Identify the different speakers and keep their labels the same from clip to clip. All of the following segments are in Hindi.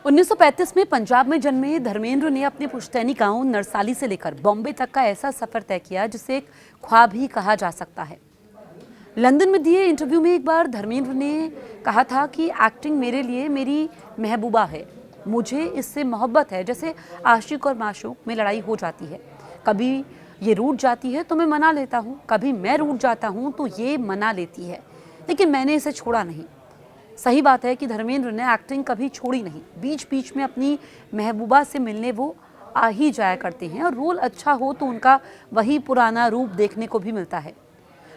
Speaker 1: 1935 में पंजाब में जन्मे धर्मेंद्र ने अपने पुश्तैनी गांव नरसाली से लेकर बॉम्बे तक का ऐसा सफर तय किया जिसे एक ख्वाब ही कहा जा सकता है। लंदन में दिए इंटरव्यू में एक बार धर्मेंद्र ने कहा था कि एक्टिंग मेरे लिए मेरी महबूबा है, मुझे इससे मोहब्बत है जैसे आशिक और माशूक में लड़ाई हो जाती है। कभी ये रूठ जाती है तो मैं मना लेता हूँ, कभी मैं रूठ जाता हूँ तो ये मना लेती है, लेकिन मैंने इसे छोड़ा नहीं। सही बात है कि धर्मेंद्र ने एक्टिंग कभी छोड़ी नहीं। बीच बीच में अपनी महबूबा से मिलने वो आ ही जाया करते हैं और रोल अच्छा हो तो उनका वही पुराना रूप देखने को भी मिलता है।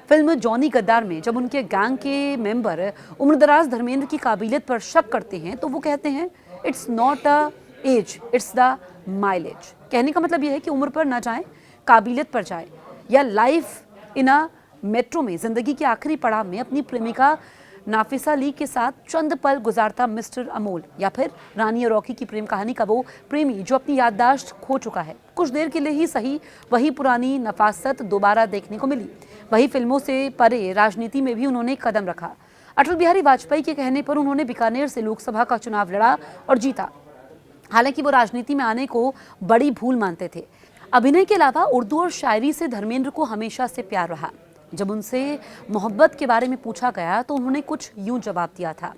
Speaker 1: फिल्म जॉनी गद्दार में जब उनके गैंग के मेंबर उम्रदराज धर्मेंद्र की काबिलियत पर शक करते हैं तो वो कहते हैं it's not a age, it's the mileage. कहने का मतलब यह है कि उम्र पर ना जाएं, काबिलियत पर जाए। या लाइफ इन अ मेट्रो में जिंदगी के आखिरी पड़ाव में अपनी प्रेमिका नाफिसा ली के साथ चंद पल गुजारता मिस्टर अमोल, या फिर रानी और रॉकी की प्रेम कहानी का वो प्रेमी जो अपनी याददाश्त खो चुका है। कुछ देर के लिए ही सही वही पुरानी नफासत दोबारा देखने को मिली। वही फिल्मों से परे राजनीति में भी उन्होंने कदम रखा। अटल बिहारी वाजपेयी के कहने पर उन्होंने बीकानेर से लोकसभा का चुनाव लड़ा और जीता। हालांकि वो राजनीति में आने को बड़ी भूल मानते थे। अभिनय के अलावा उर्दू और शायरी से धर्मेंद्र को हमेशा से प्यार रहा। जब उनसे मोहब्बत के बारे में पूछा गया तो उन्होंने कुछ यूं जवाब दिया था,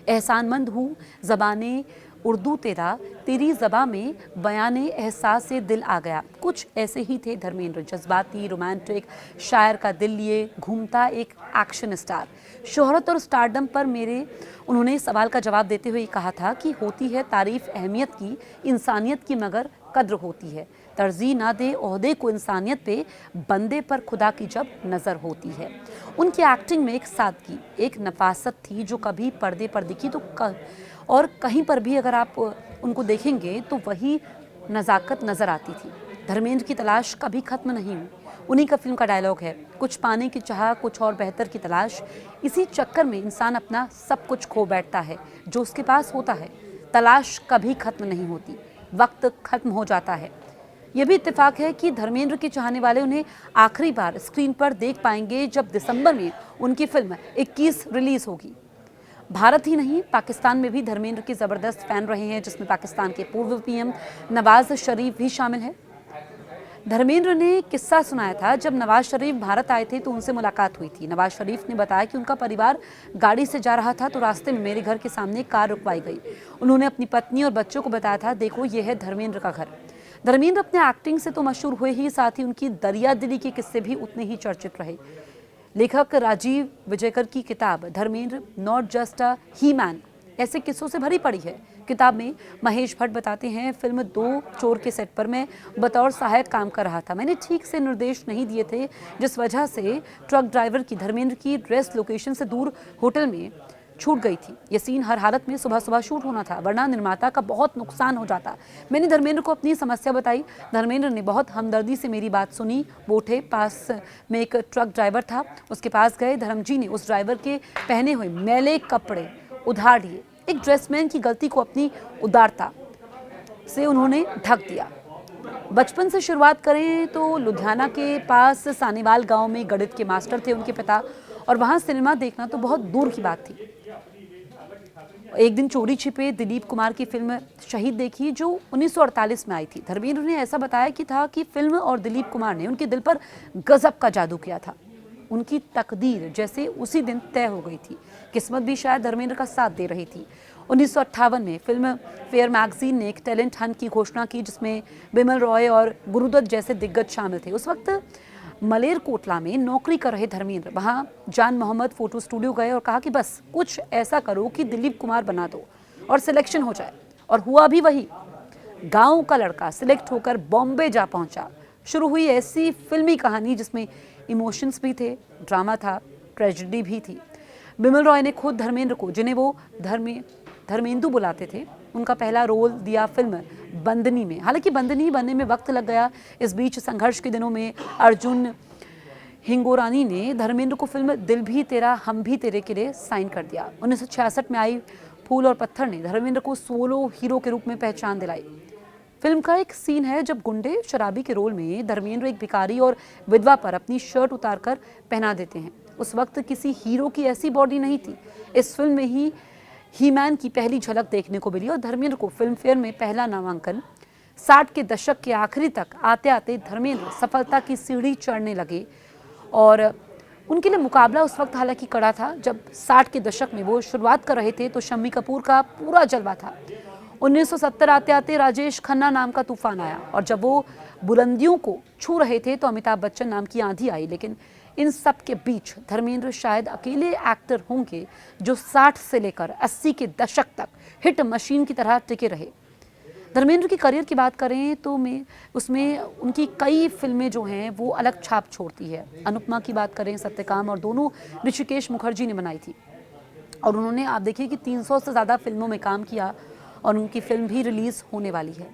Speaker 1: एहसानमंद हूँ ज़बाने उर्दू तेरा, तेरी ज़बां में बयाने एहसास से दिल आ गया। कुछ ऐसे ही थे धर्मेंद्र, जज्बाती, रोमांटिक, शायर का दिल लिए घूमता एक एक्शन स्टार। शोहरत और स्टारडम पर मेरे उन्होंने सवाल का जवाब देते हुए कहा था कि होती है तारीफ अहमियत की, इंसानियत की मगर कद्र होती है। तरजीह ना दे ओहदे को इंसानियत पे, बंदे पर खुदा की जब नज़र होती है। उनकी एक्टिंग में एक सादगी, एक नफासत थी जो कभी पर्दे पर दिखी तो और कहीं पर भी अगर आप उनको देखेंगे तो वही नज़ाकत नज़र आती थी। धर्मेंद्र की तलाश कभी खत्म नहीं हुई। उन्हीं का फिल्म का डायलॉग है, कुछ पाने की चाह, कुछ और बेहतर की तलाश। इसी चक्कर में इंसान अपना सब कुछ खो बैठता है जो उसके पास होता है। तलाश कभी खत्म नहीं होती, वक्त खत्म हो जाता है। यह भी इत्तेफाक है कि धर्मेंद्र के चाहने वाले उन्हें आखिरी बार स्क्रीन पर देख पाएंगे जब दिसंबर में उनकी फिल्म 21 रिलीज होगी। भारत ही नहीं, पाकिस्तान में भी धर्मेंद्र के जबरदस्त फैन रहे हैं, जिसमें पाकिस्तान के पूर्व पीएम नवाज शरीफ भी शामिल है। धर्मेंद्र ने किस्सा सुनाया था, जब नवाज शरीफ भारत आए थे तो उनसे मुलाकात हुई थी। नवाज शरीफ ने बताया कि उनका परिवार गाड़ी से जा रहा था तो रास्ते में मेरे घर के सामने कार रुकवाई गई। उन्होंने अपनी पत्नी और बच्चों को बताया था, देखो ये है धर्मेंद्र का घर। धर्मेंद्र अपने एक्टिंग से तो मशहूर हुए ही, साथ ही उनकी दरिया दिली के किस्से भी उतने ही चर्चित रहे। लेखक राजीव विजयकर की किताब Dharmendra not just a he man ऐसे किस्सों से भरी पड़ी है। किताब में महेश भट्ट बताते हैं, फिल्म 2 चोर के सेट पर मैं बतौर सहायक काम कर रहा था। मैंने ठीक से निर्देश नहीं दिए थे, जिस वजह से ट्रक ड्राइवर की धर्मेंद्र की रेस्ट लोकेशन से दूर होटल में छूट गई थी। ये सीन हर हालत में सुबह सुबह शूट होना था, वरना निर्माता का बहुत नुकसान हो जाता। मैंने धर्मेंद्र को अपनी समस्या बताई। धर्मेंद्र ने बहुत हमदर्दी से मेरी बात सुनी। वो उठे, पास में एक ट्रक ड्राइवर था, उसके पास गए। धर्मजी ने उस ड्राइवर के पहने हुए मैले कपड़े उधार लिए। एक ड्रेसमैन की गलती को अपनी उदारता से उन्होंने ढक दिया। बचपन से शुरुआत करें तो लुधियाना के पास सानीवाल गांव में गणित के मास्टर थे उनके पिता, और वहां सिनेमा देखना तो बहुत दूर की बात थी। एक दिन चोरी छिपे दिलीप कुमार की फिल्म शहीद देखी, जो 1948 में आई थी। धर्मेंद्र ने ऐसा बताया कि था कि फिल्म और दिलीप कुमार ने उनके दिल पर गजब का जादू किया था। उनकी तकदीर जैसे उसी दिन तय हो गई थी। किस्मत भी शायद धर्मेंद्र का साथ दे रही थी। 1958 में फिल्म फेयर मैगजीन ने एक टैलेंट हंट की घोषणा की, जिसमें बिमल रॉय और गुरुदत्त जैसे दिग्गज शामिल थे। उस वक्त मलेरकोटला में नौकरी कर रहे धर्मेंद्र वहां जान मोहम्मद फोटो स्टूडियो गए और कहा कि बस कुछ ऐसा करो कि दिलीप कुमार बना दो और सिलेक्शन हो जाए। और हुआ भी वही। गांव का लड़का सिलेक्ट होकर बॉम्बे जा पहुंचा। शुरू हुई ऐसी फिल्मी कहानी जिसमें इमोशंस भी थे, ड्रामा था, ट्रेजेडी भी थी। बिमल रॉय ने खुद धर्मेंद्र को, जिन्हें वो धर्मेंदु बुलाते थे, उनका पहला रोल दिया फिल्म बंदनी में। हालांकि बंदनी बनने में वक्त लग गया। इस बीच संघर्ष के दिनों में अर्जुन हिंगोरानी ने धर्मेंद्र को फिल्म दिल भी तेरा हम भी तेरे के लिए साइन कर दिया। 1966 में आई फूल और पत्थर ने धर्मेंद्र को सोलो हीरो के रूप में पहचान दिलाई। फिल्म का एक सीन है जब गुंडे शराबी के रोल में धर्मेंद्र एक भिखारी और विधवा पर अपनी शर्ट उतारकर पहना देते हैं। उस वक्त किसी हीरो की ऐसी बॉडी नहीं थी। इस फिल्म में ही ही मैन की पहली झलक देखने को मिली और धर्मेंद्र को फिल्म फेयर में पहला नामांकन। 60 के दशक के आखिरी तक आते आते धर्मेंद्र सफलता की सीढ़ी चढ़ने लगे और उनके लिए मुकाबला उस वक्त हालांकि कड़ा था जब 60 के दशक में वो शुरुआत कर रहे थे तो शम्मी कपूर का पूरा जलवा था। 1970 आते आते राजेश खन्ना नाम का तूफान आया और जब वो बुलंदियों को छू रहे थे तो अमिताभ बच्चन नाम की आंधी आई। लेकिन इन सब के बीच धर्मेंद्र शायद अकेले एक्टर होंगे जो 60 से लेकर 80 के दशक तक हिट मशीन की तरह टिके रहे। धर्मेंद्र की करियर की बात करें तो उसमें उनकी कई फिल्में जो हैं वो अलग छाप छोड़ती है। अनुपमा की बात करें, सत्यकाम और दोनों ऋषिकेश मुखर्जी ने बनाई थी और उन्होंने आप देखिए कि 300 से ज़्यादा फिल्मों में काम किया और उनकी फिल्म भी रिलीज़ होने वाली है।